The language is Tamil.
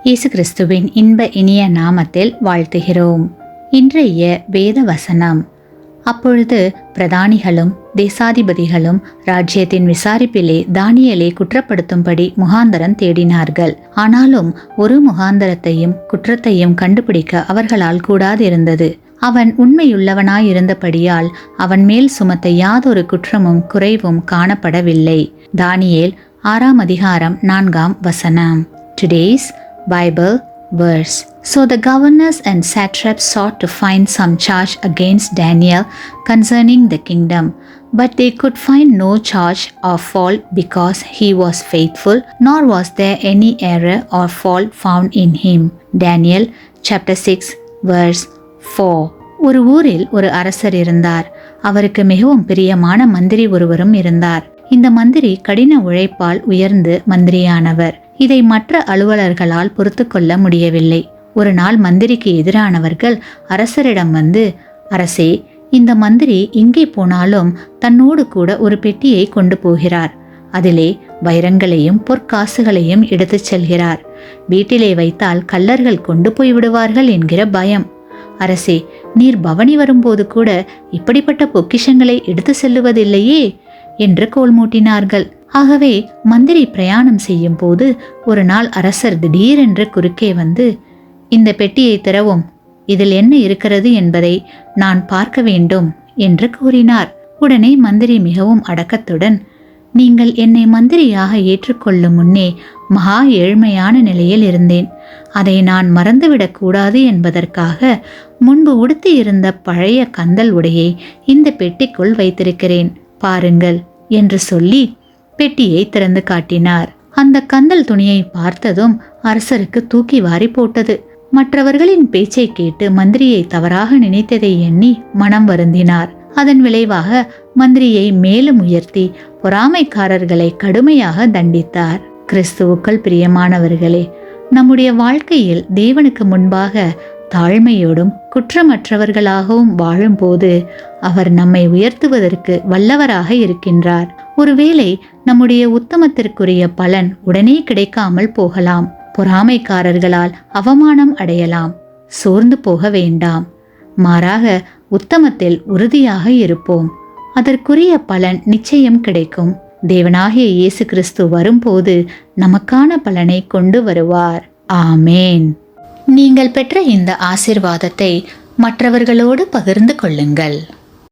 இயேசு கிறிஸ்துவின் இன்ப இனிய நாமத்தில் வாழ்த்துகிறோம். இன்றைய வேத வசனம். அப்பொழுது பிரதானிகளும் தேசாதிபதிகளும் ராஜ்யத்தின் விசாரிப்பிலே தானியேலை குற்றப்படுத்தும்படி முகாந்தரம் தேடினார்கள். ஆனாலும் ஒரு முகாந்தரத்தையும் குற்றத்தையும் கண்டுபிடிக்க அவர்களால் கூடாதிருந்தது. அவன் உண்மையுள்ளவனாயிருந்தபடியால் அவன் மேல் சுமத்த யாதொரு குற்றமும் குறைவும் காணப்படவில்லை. தானியேல் 6 அதிகாரம் 4 Today's Bible verse. So the governors and satraps sought to find some charge against Daniel concerning the kingdom, but they could find no charge or fault because he was faithful, nor was there any error or fault found in him. Daniel chapter 6 verse 4. ஒரு ஊரில் ஒரு அரசர் இருந்தார். அவருக்கு மிகவும் பிரியமான மந்திரி ஒருவரும் இருந்தார். இந்த மந்திரி கடின உழைப்பால் உயர்ந்து மந்திரியானவர். இதை மற்ற அலுவலர்களால் பொறுத்து கொள்ள முடியவில்லை. ஒரு நாள் மந்திரிக்கு எதிரானவர்கள் அரசரிடம் வந்து, அரசே, இந்த மந்திரி எங்கே போனாலும் தன்னோடு கூட ஒரு பெட்டியை கொண்டு போகிறார். அதிலே வைரங்களையும் பொற்காசுகளையும் எடுத்துச் செல்கிறார். வீட்டிலே வைத்தால் கள்ளர்கள் கொண்டு போய் விடுவார்கள் என்கிற பயம். அரசே, நீர் பவனி வரும்போது கூட இப்படிப்பட்ட பொக்கிஷங்களை எடுத்து செல்லுவதில்லையே என்று கோல் மூட்டினார்கள். ஆகவே மந்திரி பிரயாணம் செய்யும் போது ஒரு நாள் அரசர் திடீரென்று குறுக்கே வந்து, இந்த பெட்டியை திறவும், இதில் என்ன இருக்கிறது என்பதை நான் பார்க்க வேண்டும் என்று கூறினார். உடனே மந்திரி மிகவும் அடக்கத்துடன், நீங்கள் என்னை மந்திரியாக ஏற்றுக்கொள்ளும் முன்னே மகா ஏழ்மையான நிலையில் இருந்தேன். அதை நான் மறந்துவிடக் கூடாது என்பதற்காக முன்பு உடுத்தி இருந்த பழைய கந்தல் உடையை இந்த பெட்டிக்குள் வைத்திருக்கிறேன், பாருங்கள் என்று சொல்லி பெட்டியை திறந்து காட்டினார். அந்த கந்தல் துணியை பார்த்ததும் அரசருக்கு தூக்கி வாரி போட்டது. மற்றவர்களின் பேச்சை கேட்டு மந்திரியை தவறாக நினைத்ததை எண்ணி மனம் வருந்தினார். அதன் விளைவாக மந்திரியை மேலும் உயர்த்தி பொறாமைக்காரர்களை கடுமையாக தண்டித்தார். கிறிஸ்துவுக்குள் பிரியமானவர்களே, நம்முடைய வாழ்க்கையில் தேவனுக்கு முன்பாக தாழ்மையோடும் குற்றமற்றவர்களாகவும் வாழும்போது அவர் நம்மை உயர்த்துவதற்கு வல்லவராக இருக்கின்றார். ஒருவேளை நம்முடைய உத்தமத்திற்குரிய பலன் உடனே கிடைக்காமல் போகலாம். பொறாமைக்காரர்களால் அவமானம் அடையலாம். சோர்ந்து போக வேண்டாம். மாறாக உத்தமத்தில் உறுதியாக இருப்போம். அதற்குரிய பலன் நிச்சயம் கிடைக்கும். தேவனாகிய இயேசு கிறிஸ்து வரும்போது நமக்கான பலனை கொண்டு வருவார். ஆமேன். நீங்கள் பெற்ற இந்த ஆசீர்வாதத்தை மற்றவர்களோடு பகிர்ந்து கொள்ளுங்கள்.